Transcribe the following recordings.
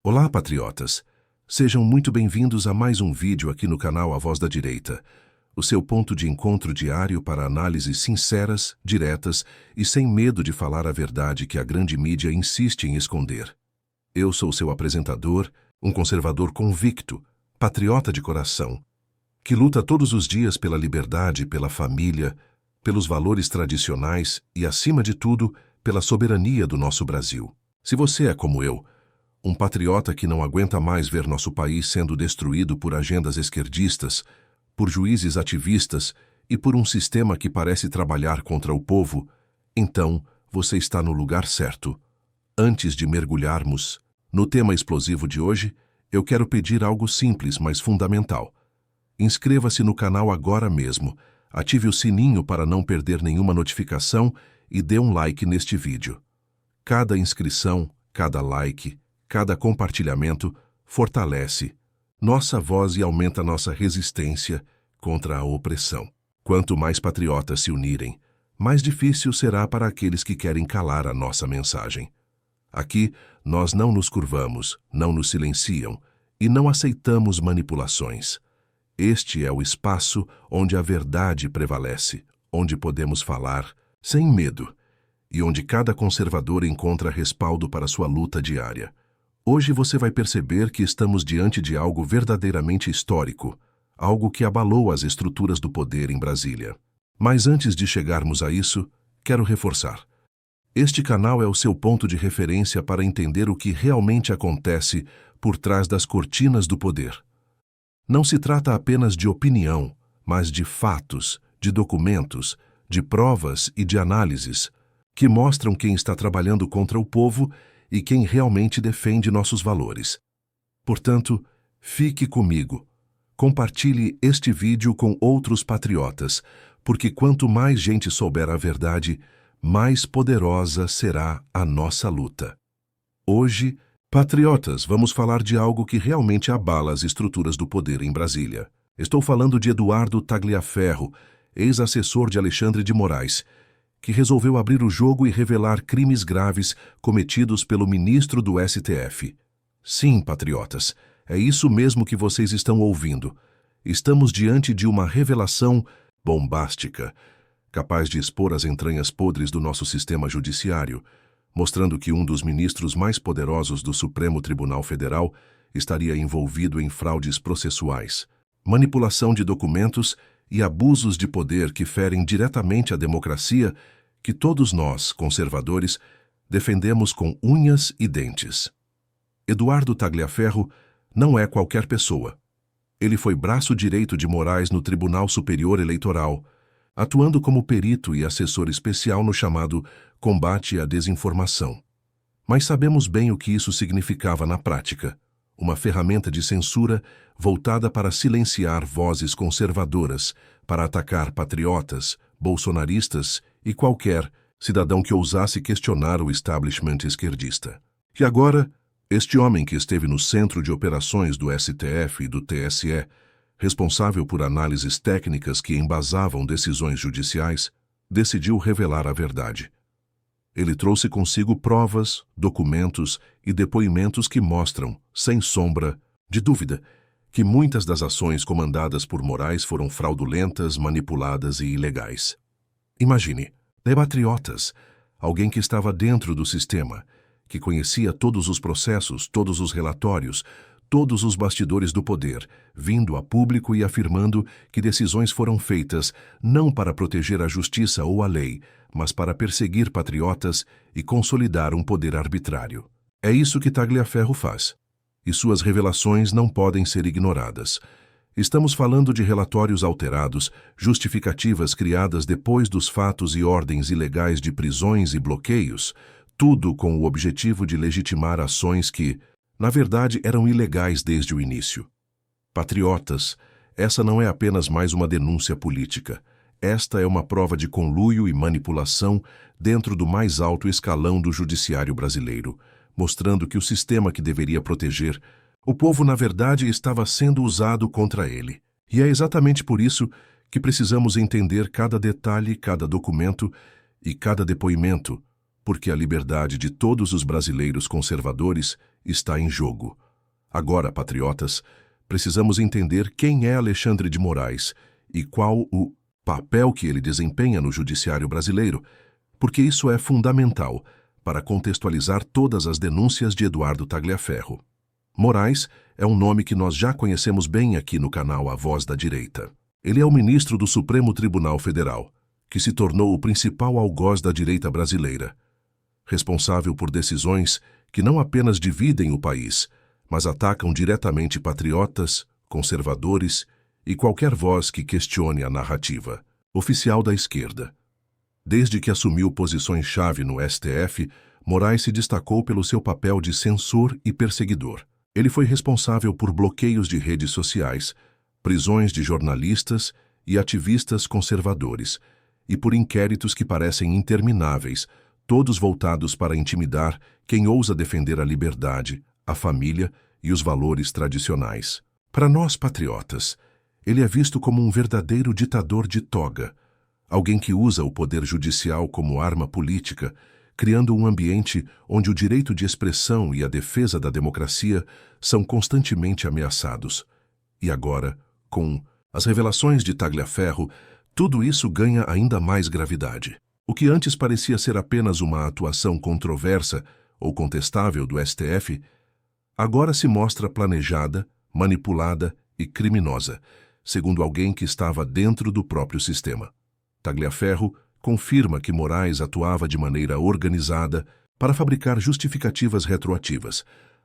Olá, patriotas! Sejam muito bem-vindos a mais um vídeo aqui no canal A Voz da Direita, o seu ponto de encontro diário para análises sinceras, diretas e sem medo de falar a verdade que a grande mídia insiste em esconder. Eu sou seu apresentador, um conservador convicto, patriota de coração, que luta todos os dias pela liberdade, pela família, pelos valores tradicionais e, acima de tudo, pela soberania do nosso Brasil. Se você é como eu, um patriota que não aguenta mais ver nosso país sendo destruído por agendas esquerdistas, por juízes ativistas e por um sistema que parece trabalhar contra o povo, então você está no lugar certo. Antes de mergulharmos no tema explosivo de hoje, eu quero pedir algo simples, mas fundamental. Inscreva-se no canal agora mesmo, ative o sininho para não perder nenhuma notificação e dê um like neste vídeo. Cada inscrição, cada like, cada compartilhamento fortalece nossa voz e aumenta nossa resistência contra a opressão. Quanto mais patriotas se unirem, mais difícil será para aqueles que querem calar a nossa mensagem. Aqui, nós não nos curvamos, não nos silenciam e não aceitamos manipulações. Este é o espaço onde a verdade prevalece, onde podemos falar sem medo e onde cada conservador encontra respaldo para sua luta diária. Hoje você vai perceber que estamos diante de algo verdadeiramente histórico, algo que abalou as estruturas do poder em Brasília. Mas antes de chegarmos a isso, quero reforçar. Este canal é o seu ponto de referência para entender o que realmente acontece por trás das cortinas do poder. Não se trata apenas de opinião, mas de fatos, de documentos, de provas e de análises que mostram quem está trabalhando contra o povo e quem realmente defende nossos valores. Portanto, fique comigo. Compartilhe este vídeo com outros patriotas, porque quanto mais gente souber a verdade, mais poderosa será a nossa luta. Hoje, patriotas, vamos falar de algo que realmente abala as estruturas do poder em Brasília. Estou falando de Eduardo Tagliaferro, ex-assessor de Alexandre de Moraes, que resolveu abrir o jogo e revelar crimes graves cometidos pelo ministro do STF. Sim, patriotas, é isso mesmo que vocês estão ouvindo. Estamos diante de uma revelação bombástica, capaz de expor as entranhas podres do nosso sistema judiciário, mostrando que um dos ministros mais poderosos do Supremo Tribunal Federal estaria envolvido em fraudes processuais, manipulação de documentos e abusos de poder que ferem diretamente a democracia que todos nós, conservadores, defendemos com unhas e dentes. Eduardo Tagliaferro não é qualquer pessoa. Ele foi braço direito de Moraes no Tribunal Superior Eleitoral, atuando como perito e assessor especial no chamado combate à desinformação. Mas sabemos bem o que isso significava na prática. Uma ferramenta de censura voltada para silenciar vozes conservadoras, para atacar patriotas, bolsonaristas e qualquer cidadão que ousasse questionar o establishment esquerdista. E agora, este homem que esteve no centro de operações do STF e do TSE, responsável por análises técnicas que embasavam decisões judiciais, decidiu revelar a verdade. Ele trouxe consigo provas, documentos e depoimentos que mostram, sem sombra de dúvida, que muitas das ações comandadas por Moraes foram fraudulentas, manipuladas e ilegais. Imagine, patriotas, alguém que estava dentro do sistema, que conhecia todos os processos, todos os relatórios, todos os bastidores do poder, vindo a público e afirmando que decisões foram feitas não para proteger a justiça ou a lei, mas para perseguir patriotas e consolidar um poder arbitrário. É isso que Tagliaferro faz. E suas revelações não podem ser ignoradas. Estamos falando de relatórios alterados, justificativas criadas depois dos fatos e ordens ilegais de prisões e bloqueios, tudo com o objetivo de legitimar ações que, na verdade, eram ilegais desde o início. Patriotas, essa não é apenas mais uma denúncia política. Esta é uma prova de conluio e manipulação dentro do mais alto escalão do judiciário brasileiro, mostrando que o sistema que deveria proteger o povo, na verdade, estava sendo usado contra ele. E é exatamente por isso que precisamos entender cada detalhe, cada documento e cada depoimento, porque a liberdade de todos os brasileiros conservadores está em jogo. Agora, patriotas, precisamos entender quem é Alexandre de Moraes e qual o papel que ele desempenha no judiciário brasileiro, porque isso é fundamental para contextualizar todas as denúncias de Eduardo Tagliaferro. Moraes é um nome que nós já conhecemos bem aqui no canal A Voz da Direita. Ele é o ministro do Supremo Tribunal Federal, que se tornou o principal algoz da direita brasileira, responsável por decisões que não apenas dividem o país, mas atacam diretamente patriotas, conservadores e qualquer voz que questione a narrativa oficial da esquerda. Desde que assumiu posições-chave no STF, Moraes se destacou pelo seu papel de censor e perseguidor. Ele foi responsável por bloqueios de redes sociais, prisões de jornalistas e ativistas conservadores, e por inquéritos que parecem intermináveis, todos voltados para intimidar quem ousa defender a liberdade, a família e os valores tradicionais. Para nós patriotas, ele é visto como um verdadeiro ditador de toga, alguém que usa o poder judicial como arma política, criando um ambiente onde o direito de expressão e a defesa da democracia são constantemente ameaçados. E agora, com as revelações de Tagliaferro, tudo isso ganha ainda mais gravidade. O que antes parecia ser apenas uma atuação controversa ou contestável do STF, agora se mostra planejada, manipulada e criminosa, segundo alguém que estava dentro do próprio sistema. Tagliaferro confirma que Moraes atuava de maneira organizada para fabricar justificativas retroativas,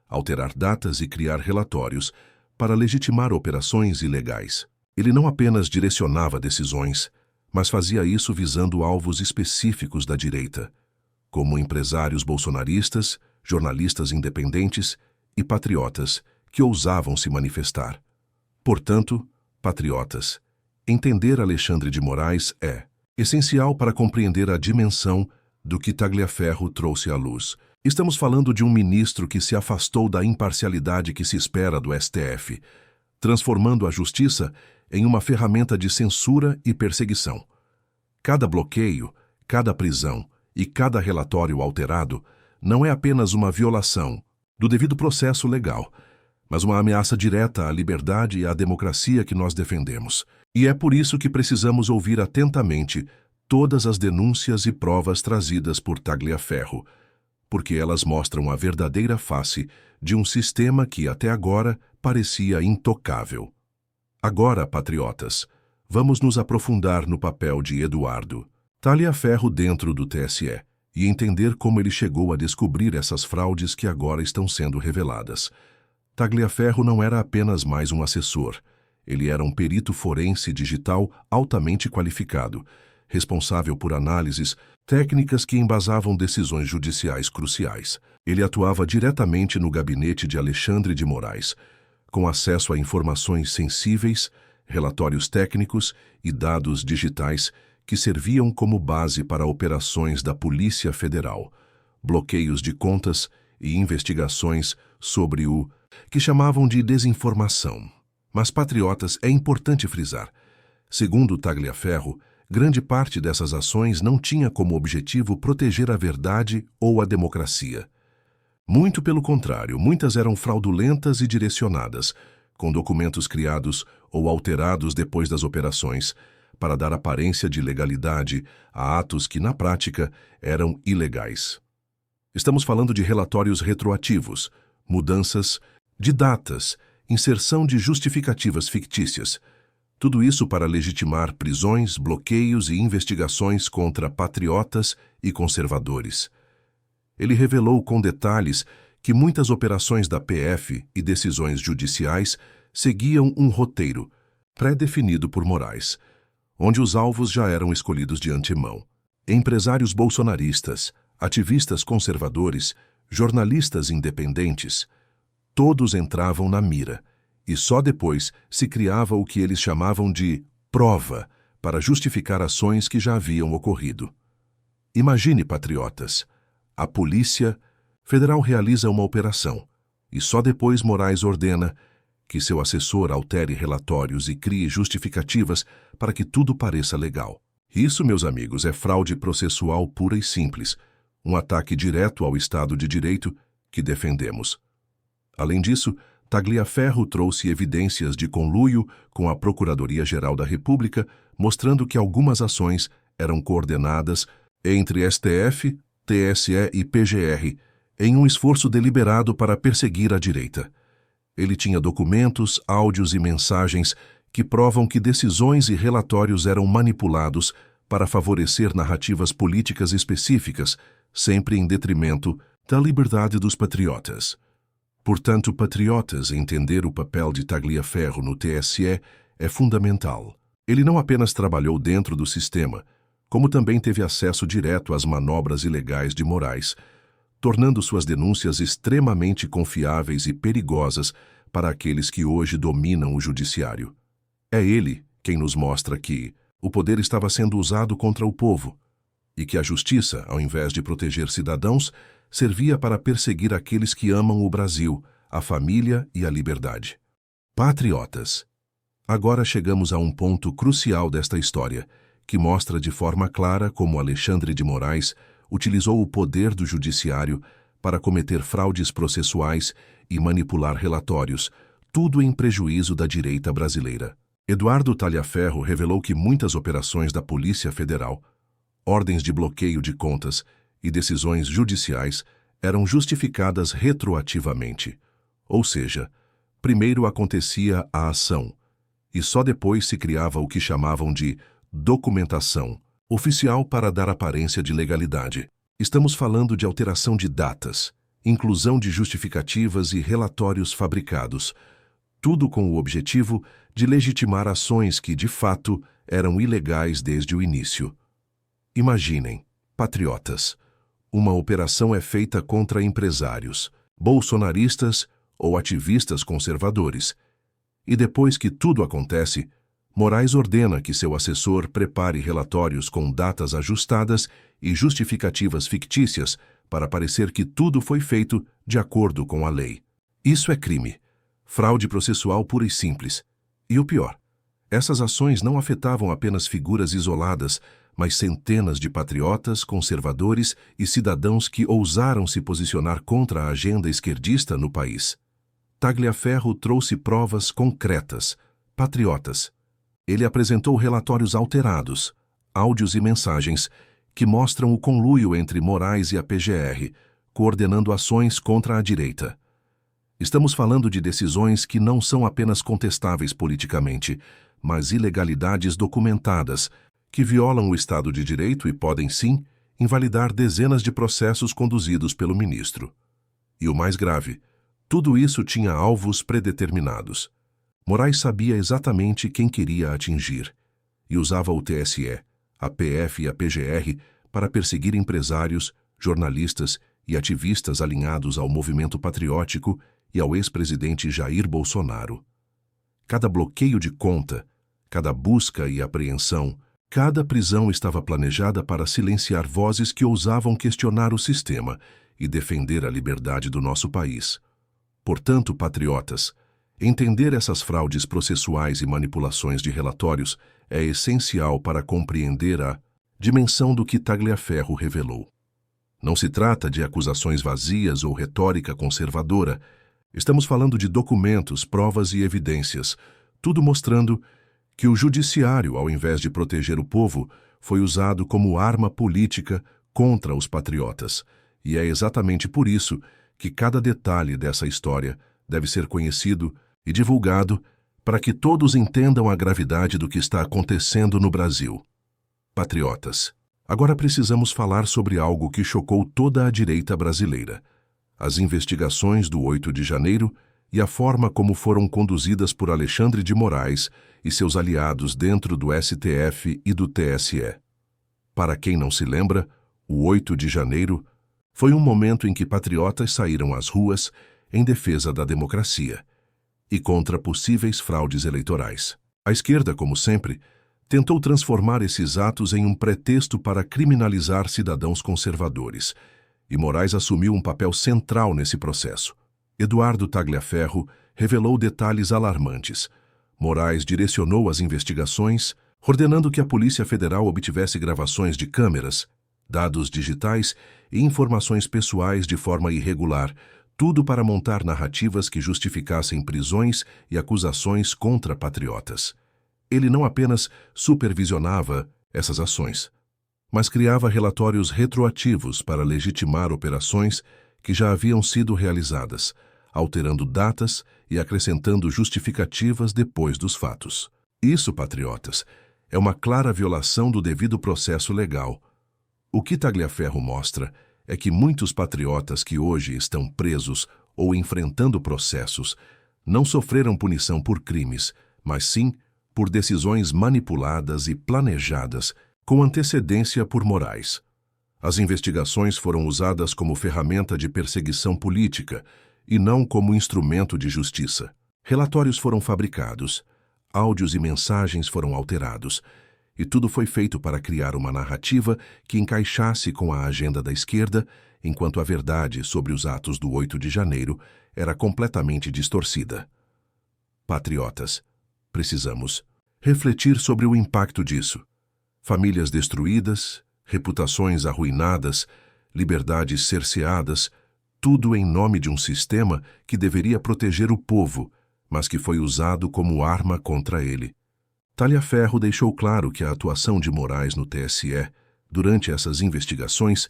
alterar datas e criar relatórios para legitimar operações ilegais. Ele não apenas direcionava decisões, mas fazia isso visando alvos específicos da direita, como empresários bolsonaristas, jornalistas independentes e patriotas que ousavam se manifestar. Portanto, patriotas, entender Alexandre de Moraes é essencial para compreender a dimensão do que Tagliaferro trouxe à luz. Estamos falando de um ministro que se afastou da imparcialidade que se espera do STF, transformando a justiça em uma ferramenta de censura e perseguição. Cada bloqueio, cada prisão e cada relatório alterado não é apenas uma violação do devido processo legal, mas uma ameaça direta à liberdade e à democracia que nós defendemos. E é por isso que precisamos ouvir atentamente todas as denúncias e provas trazidas por Tagliaferro, porque elas mostram a verdadeira face de um sistema que até agora parecia intocável. Agora, patriotas, vamos nos aprofundar no papel de Eduardo Tagliaferro dentro do TSE e entender como ele chegou a descobrir essas fraudes que agora estão sendo reveladas. Tagliaferro não era apenas mais um assessor. Ele era um perito forense digital altamente qualificado, responsável por análises técnicas que embasavam decisões judiciais cruciais. Ele atuava diretamente no gabinete de Alexandre de Moraes, com acesso a informações sensíveis, relatórios técnicos e dados digitais que serviam como base para operações da Polícia Federal, bloqueios de contas e investigações sobre o que chamavam de desinformação. Mas, patriotas, é importante frisar, segundo Tagliaferro, grande parte dessas ações não tinha como objetivo proteger a verdade ou a democracia. Muito pelo contrário, muitas eram fraudulentas e direcionadas, com documentos criados ou alterados depois das operações, para dar aparência de legalidade a atos que, na prática, eram ilegais. Estamos falando de relatórios retroativos, mudanças de datas, inserção de justificativas fictícias. Tudo isso para legitimar prisões, bloqueios e investigações contra patriotas e conservadores. Ele revelou com detalhes que muitas operações da PF e decisões judiciais seguiam um roteiro pré-definido por Moraes, onde os alvos já eram escolhidos de antemão. Empresários bolsonaristas, ativistas conservadores, jornalistas independentes, todos entravam na mira, e só depois se criava o que eles chamavam de prova para justificar ações que já haviam ocorrido. Imagine, patriotas, a Polícia Federal realiza uma operação, e só depois Moraes ordena que seu assessor altere relatórios e crie justificativas para que tudo pareça legal. Isso, meus amigos, é fraude processual pura e simples, um ataque direto ao Estado de Direito que defendemos. Além disso, Tagliaferro trouxe evidências de conluio com a Procuradoria-Geral da República, mostrando que algumas ações eram coordenadas entre STF, TSE e PGR, em um esforço deliberado para perseguir a direita. Ele tinha documentos, áudios e mensagens que provam que decisões e relatórios eram manipulados para favorecer narrativas políticas específicas, sempre em detrimento da liberdade dos patriotas. Portanto, patriotas, entender o papel de Tagliaferro no TSE é fundamental. Ele não apenas trabalhou dentro do sistema, como também teve acesso direto às manobras ilegais de Moraes, tornando suas denúncias extremamente confiáveis e perigosas para aqueles que hoje dominam o judiciário. É ele quem nos mostra que o poder estava sendo usado contra o povo e que a justiça, ao invés de proteger cidadãos, servia para perseguir aqueles que amam o Brasil, a família e a liberdade. Patriotas. Agora chegamos a um ponto crucial desta história, que mostra de forma clara como Alexandre de Moraes utilizou o poder do judiciário para cometer fraudes processuais e manipular relatórios, tudo em prejuízo da direita brasileira. Eduardo Tagliaferro revelou que muitas operações da Polícia Federal, ordens de bloqueio de contas e decisões judiciais eram justificadas retroativamente. Ou seja, primeiro acontecia a ação, e só depois se criava o que chamavam de documentação oficial para dar aparência de legalidade. Estamos falando de alteração de datas, inclusão de justificativas e relatórios fabricados, tudo com o objetivo de legitimar ações que, de fato, eram ilegais desde o início. Imaginem, patriotas, uma operação é feita contra empresários, bolsonaristas ou ativistas conservadores, e depois que tudo acontece, Moraes ordena que seu assessor prepare relatórios com datas ajustadas e justificativas fictícias para parecer que tudo foi feito de acordo com a lei. Isso é crime, fraude processual pura e simples. E o pior, essas ações não afetavam apenas figuras isoladas, mas centenas de patriotas, conservadores e cidadãos que ousaram se posicionar contra a agenda esquerdista no país. Tagliaferro trouxe provas concretas, patriotas. Ele apresentou relatórios alterados, áudios e mensagens, que mostram o conluio entre Moraes e a PGR, coordenando ações contra a direita. Estamos falando de decisões que não são apenas contestáveis politicamente, mas ilegalidades documentadas, que violam o Estado de Direito e podem, sim, invalidar dezenas de processos conduzidos pelo ministro. E o mais grave, tudo isso tinha alvos predeterminados. Moraes sabia exatamente quem queria atingir e usava o TSE, a PF e a PGR para perseguir empresários, jornalistas e ativistas alinhados ao movimento patriótico e ao ex-presidente Jair Bolsonaro. Cada bloqueio de conta, cada busca e apreensão, cada prisão estava planejada para silenciar vozes que ousavam questionar o sistema e defender a liberdade do nosso país. Portanto, patriotas, entender essas fraudes processuais e manipulações de relatórios é essencial para compreender a dimensão do que Tagliaferro revelou. Não se trata de acusações vazias ou retórica conservadora. Estamos falando de documentos, provas e evidências, tudo mostrando que o judiciário, ao invés de proteger o povo, foi usado como arma política contra os patriotas. E é exatamente por isso que cada detalhe dessa história deve ser conhecido e divulgado para que todos entendam a gravidade do que está acontecendo no Brasil. Patriotas, agora precisamos falar sobre algo que chocou toda a direita brasileira: as investigações do 8 de janeiro e a forma como foram conduzidas por Alexandre de Moraes e seus aliados dentro do STF e do TSE. Para quem não se lembra, o 8 de janeiro foi um momento em que patriotas saíram às ruas em defesa da democracia e contra possíveis fraudes eleitorais. A esquerda, como sempre, tentou transformar esses atos em um pretexto para criminalizar cidadãos conservadores, e Moraes assumiu um papel central nesse processo. Eduardo Tagliaferro revelou detalhes alarmantes. Moraes direcionou as investigações, ordenando que a Polícia Federal obtivesse gravações de câmeras, dados digitais e informações pessoais de forma irregular, Tudo para montar narrativas que justificassem prisões e acusações contra patriotas. Ele não apenas supervisionava essas ações, mas criava relatórios retroativos para legitimar operações que já haviam sido realizadas, alterando datas e acrescentando justificativas depois dos fatos. Isso, patriotas, é uma clara violação do devido processo legal. O que Tagliaferro mostra é que muitos patriotas que hoje estão presos ou enfrentando processos não sofreram punição por crimes, mas sim por decisões manipuladas e planejadas com antecedência por morais. As investigações foram usadas como ferramenta de perseguição política e não como instrumento de justiça. Relatórios foram fabricados, áudios e mensagens foram alterados, e tudo foi feito para criar uma narrativa que encaixasse com a agenda da esquerda, enquanto a verdade sobre os atos do 8 de janeiro era completamente distorcida. Patriotas, precisamos refletir sobre o impacto disso. Famílias destruídas, reputações arruinadas, liberdades cerceadas, tudo em nome de um sistema que deveria proteger o povo, mas que foi usado como arma contra ele. Tagliaferro deixou claro que a atuação de Moraes no TSE, durante essas investigações,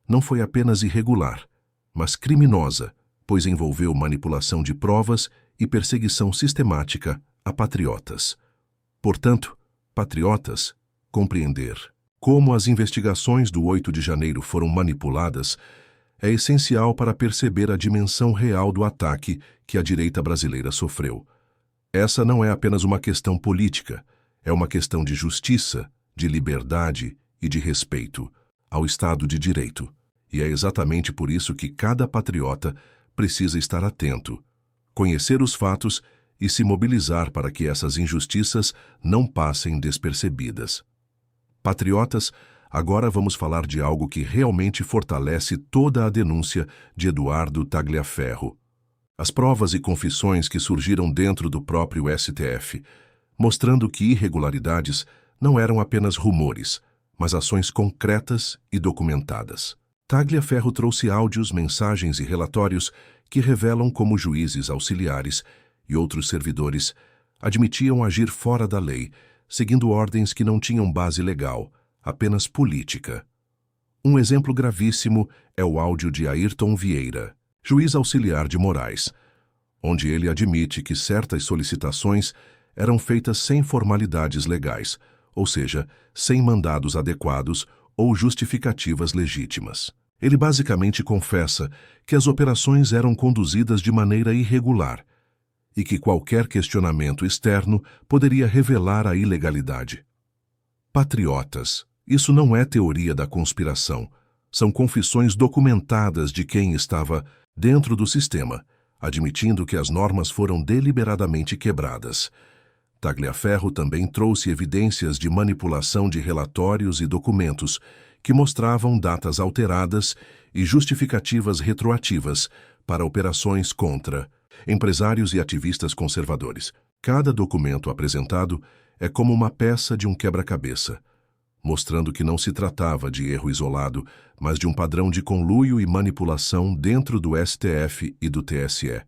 não foi apenas irregular, mas criminosa, pois envolveu manipulação de provas e perseguição sistemática a patriotas. Portanto, patriotas, compreender como as investigações do 8 de janeiro foram manipuladas é essencial para perceber a dimensão real do ataque que a direita brasileira sofreu. Essa não é apenas uma questão política, é uma questão de justiça, de liberdade e de respeito ao Estado de Direito. E é exatamente por isso que cada patriota precisa estar atento, conhecer os fatos e se mobilizar para que essas injustiças não passem despercebidas. Patriotas, agora vamos falar de algo que realmente fortalece toda a denúncia de Eduardo Tagliaferro. As provas e confissões que surgiram dentro do próprio STF, mostrando que irregularidades não eram apenas rumores, mas ações concretas e documentadas. Tagliaferro trouxe áudios, mensagens e relatórios que revelam como juízes auxiliares e outros servidores admitiam agir fora da lei, seguindo ordens que não tinham base legal, apenas política. Um exemplo gravíssimo é o áudio de Ayrton Vieira, juiz auxiliar de Moraes, onde ele admite que certas solicitações eram feitas sem formalidades legais, ou seja, sem mandados adequados ou justificativas legítimas. Ele basicamente confessa que as operações eram conduzidas de maneira irregular e que qualquer questionamento externo poderia revelar a ilegalidade. Patriotas, isso não é teoria da conspiração, são confissões documentadas de quem estava dentro do sistema, admitindo que as normas foram deliberadamente quebradas. Tagliaferro também trouxe evidências de manipulação de relatórios e documentos que mostravam datas alteradas e justificativas retroativas para operações contra empresários e ativistas conservadores. Cada documento apresentado é como uma peça de um quebra-cabeça, mostrando que não se tratava de erro isolado, mas de um padrão de conluio e manipulação dentro do STF e do TSE.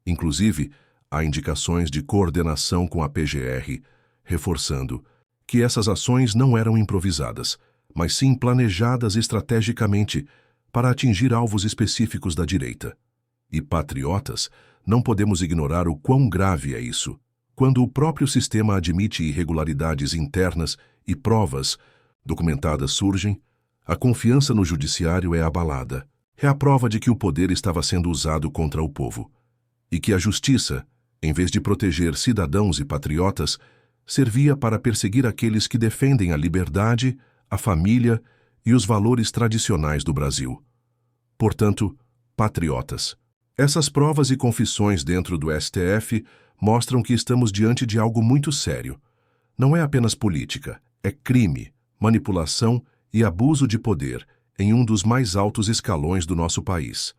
Inclusive, há indicações de coordenação com a PGR, reforçando que essas ações não eram improvisadas, mas sim planejadas estrategicamente para atingir alvos específicos da direita. E patriotas, não podemos ignorar o quão grave é isso. Quando o próprio sistema admite irregularidades internas e provas documentadas surgem, a confiança no judiciário é abalada. É a prova de que o poder estava sendo usado contra o povo. E que a justiça, em vez de proteger cidadãos e patriotas, servia para perseguir aqueles que defendem a liberdade, a família e os valores tradicionais do Brasil. Portanto, patriotas, essas provas e confissões dentro do STF mostram que estamos diante de algo muito sério. Não é apenas política, é crime, manipulação e abuso de poder em um dos mais altos escalões do nosso país.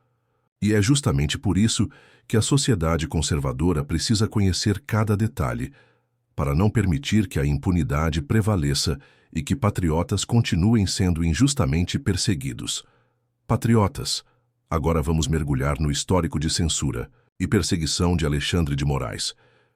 E é justamente por isso que a sociedade conservadora precisa conhecer cada detalhe, para não permitir que a impunidade prevaleça e que patriotas continuem sendo injustamente perseguidos. Patriotas, Agora vamos mergulhar no histórico de censura e perseguição de Alexandre de Moraes,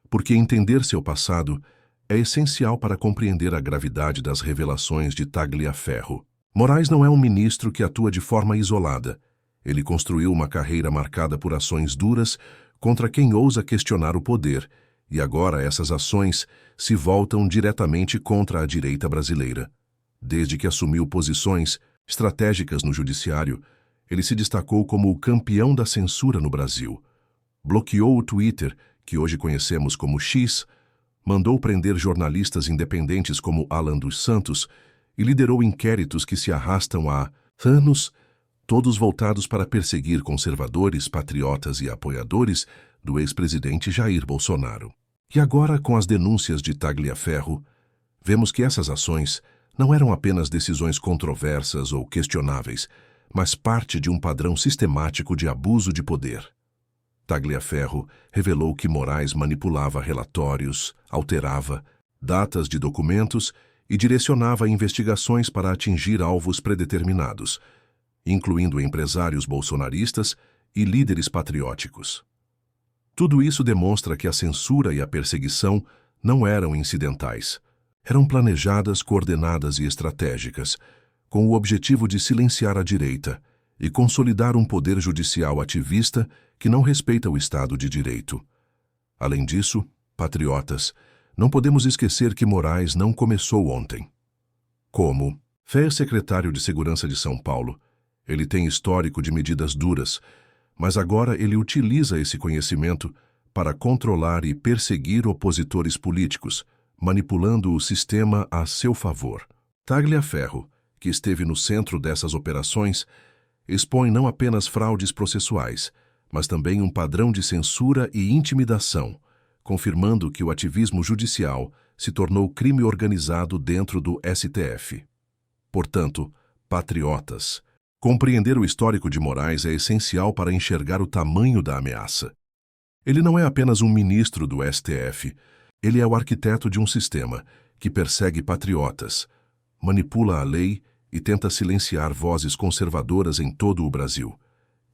porque entender seu passado é essencial para compreender a gravidade das revelações de Tagliaferro. Moraes não é um ministro que atua de forma isolada. Ele construiu uma carreira marcada por ações duras contra quem ousa questionar o poder, e agora essas ações se voltam diretamente contra a direita brasileira. Desde que assumiu posições estratégicas no judiciário, ele se destacou como o campeão da censura no Brasil. Bloqueou o Twitter, que hoje conhecemos como X, mandou prender jornalistas independentes como Alan dos Santos e liderou inquéritos que se arrastam há anos, todos voltados para perseguir conservadores, patriotas e apoiadores do ex-presidente Jair Bolsonaro. E agora, com as denúncias de Tagliaferro, vemos que essas ações não eram apenas decisões controversas ou questionáveis, mas parte de um padrão sistemático de abuso de poder. Tagliaferro revelou que Moraes manipulava relatórios, alterava datas de documentos e direcionava investigações para atingir alvos predeterminados, incluindo empresários bolsonaristas e líderes patrióticos. Tudo isso demonstra que a censura e a perseguição não eram incidentais. Eram planejadas, coordenadas e estratégicas, com o objetivo de silenciar a direita e consolidar um poder judicial ativista que não respeita o Estado de Direito. Além disso, patriotas, não podemos esquecer que Moraes não começou ontem. Como secretário de Segurança de São Paulo, ele tem histórico de medidas duras, mas agora ele utiliza esse conhecimento para controlar e perseguir opositores políticos, manipulando o sistema a seu favor. Tagliaferro, que esteve no centro dessas operações, expõe não apenas fraudes processuais, mas também um padrão de censura e intimidação, confirmando que o ativismo judicial se tornou crime organizado dentro do STF. Portanto, patriotas, compreender o histórico de Moraes é essencial para enxergar o tamanho da ameaça. Ele não é apenas um ministro do STF, ele é o arquiteto de um sistema que persegue patriotas, manipula a lei e tenta silenciar vozes conservadoras em todo o Brasil.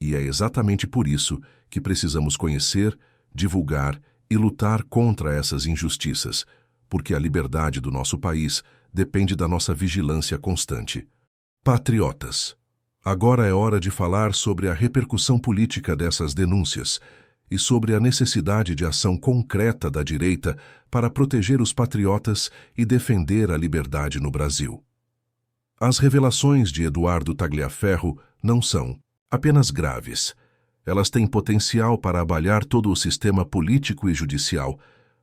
E é exatamente por isso que precisamos conhecer, divulgar e lutar contra essas injustiças, porque a liberdade do nosso país depende da nossa vigilância constante. Patriotas, agora é hora de falar sobre a repercussão política dessas denúncias e sobre a necessidade de ação concreta da direita para proteger os patriotas e defender a liberdade no Brasil. As revelações de Eduardo Tagliaferro não são apenas graves. Elas têm potencial para abalhar todo o sistema político e judicial,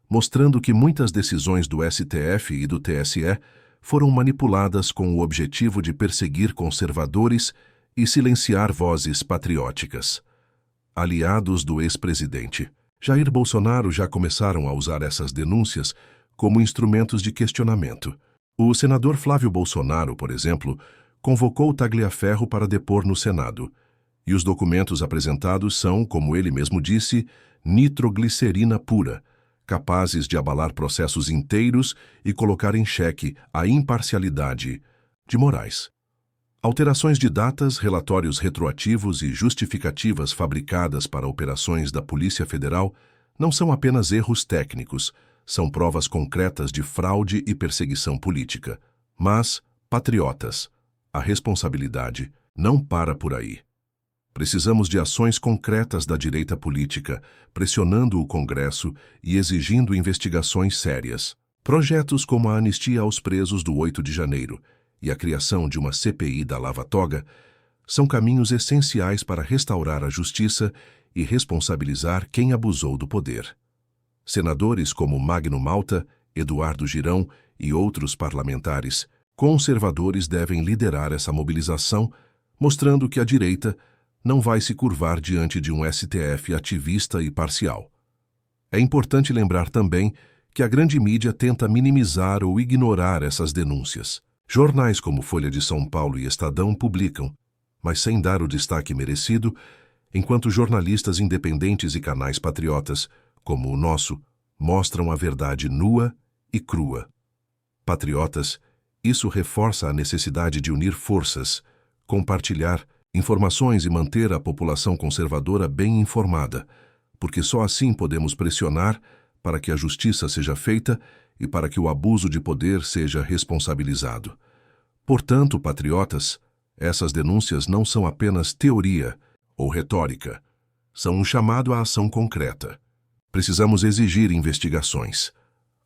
mostrando que muitas decisões do STF e do TSE foram manipuladas com o objetivo de perseguir conservadores e silenciar vozes patrióticas. Aliados do ex-presidente Jair Bolsonaro já começaram a usar essas denúncias como instrumentos de questionamento. O senador Flávio Bolsonaro, por exemplo, convocou Tagliaferro para depor no Senado, e os documentos apresentados são, como ele mesmo disse, nitroglicerina pura, capazes de abalar processos inteiros e colocar em xeque a imparcialidade de Moraes. Alterações de datas, relatórios retroativos e justificativas fabricadas para operações da Polícia Federal não são apenas erros técnicos, são provas concretas de fraude e perseguição política. Mas, patriotas, a responsabilidade não para por aí. Precisamos de ações concretas da direita política, pressionando o Congresso e exigindo investigações sérias. Projetos como a anistia aos presos do 8 de janeiro e a criação de uma CPI da Lava Toga são caminhos essenciais para restaurar a justiça e responsabilizar quem abusou do poder. Senadores como Magno Malta, Eduardo Girão e outros parlamentares conservadores devem liderar essa mobilização, mostrando que a direita não vai se curvar diante de um STF ativista e parcial. É importante lembrar também que a grande mídia tenta minimizar ou ignorar essas denúncias. Jornais como Folha de São Paulo e Estadão publicam, mas sem dar o destaque merecido, enquanto jornalistas independentes e canais patriotas, como o nosso, mostram a verdade nua e crua. Patriotas, isso reforça a necessidade de unir forças, compartilhar informações e manter a população conservadora bem informada, porque só assim podemos pressionar para que a justiça seja feita e para que o abuso de poder seja responsabilizado. Portanto, patriotas, essas denúncias não são apenas teoria ou retórica, são um chamado à ação concreta. Precisamos exigir investigações,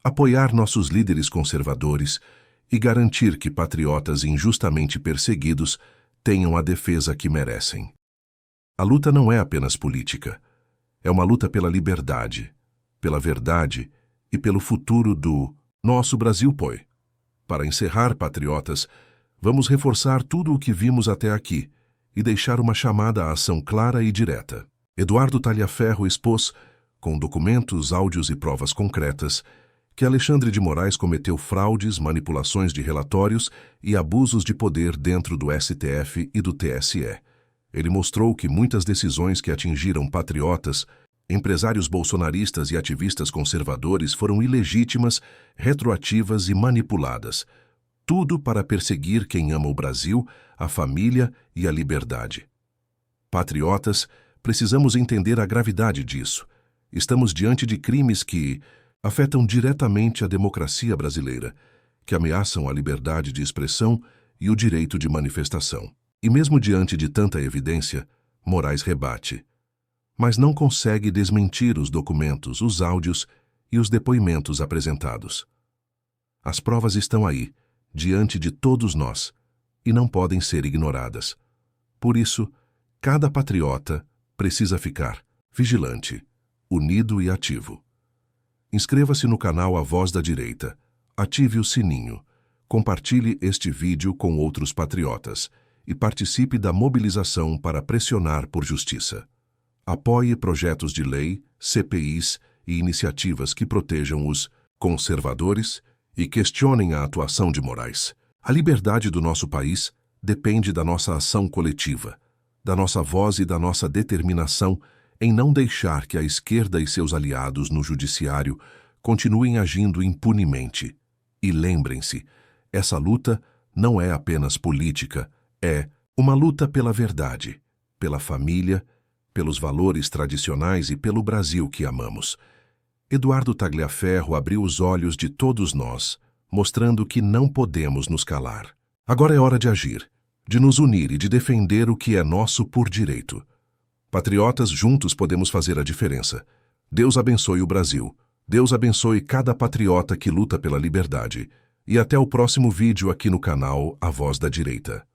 apoiar nossos líderes conservadores e garantir que patriotas injustamente perseguidos tenham a defesa que merecem. A luta não é apenas política, é uma luta pela liberdade, pela verdade e pelo futuro do nosso Brasil. Para encerrar, patriotas, vamos reforçar tudo o que vimos até aqui e deixar uma chamada à ação clara e direta. Eduardo Talhaferro expôs, com documentos, áudios e provas concretas, que Alexandre de Moraes cometeu fraudes, manipulações de relatórios e abusos de poder dentro do STF e do TSE. Ele mostrou que muitas decisões que atingiram patriotas, empresários bolsonaristas e ativistas conservadores foram ilegítimas, retroativas e manipuladas. Tudo para perseguir quem ama o Brasil, a família e a liberdade. Patriotas, precisamos entender a gravidade disso. Estamos diante de crimes que afetam diretamente a democracia brasileira, que ameaçam a liberdade de expressão e o direito de manifestação. E mesmo diante de tanta evidência, Moraes rebate, mas não consegue desmentir os documentos, os áudios e os depoimentos apresentados. As provas estão aí, diante de todos nós, e não podem ser ignoradas. Por isso, cada patriota precisa ficar vigilante, unido e ativo. Inscreva-se no canal A Voz da Direita, ative o sininho, compartilhe este vídeo com outros patriotas e participe da mobilização para pressionar por justiça. Apoie projetos de lei, CPIs e iniciativas que protejam os conservadores e questionem a atuação de Moraes. A liberdade do nosso país depende da nossa ação coletiva, da nossa voz e da nossa determinação em não deixar que a esquerda e seus aliados no judiciário continuem agindo impunemente. E lembrem-se, essa luta não é apenas política, é uma luta pela verdade, pela família, pelos valores tradicionais e pelo Brasil que amamos. Eduardo Tagliaferro abriu os olhos de todos nós, mostrando que não podemos nos calar. Agora é hora de agir, de nos unir e de defender o que é nosso por direito. Patriotas, juntos podemos fazer a diferença. Deus abençoe o Brasil. Deus abençoe cada patriota que luta pela liberdade. E até o próximo vídeo aqui no canal A Voz da Direita.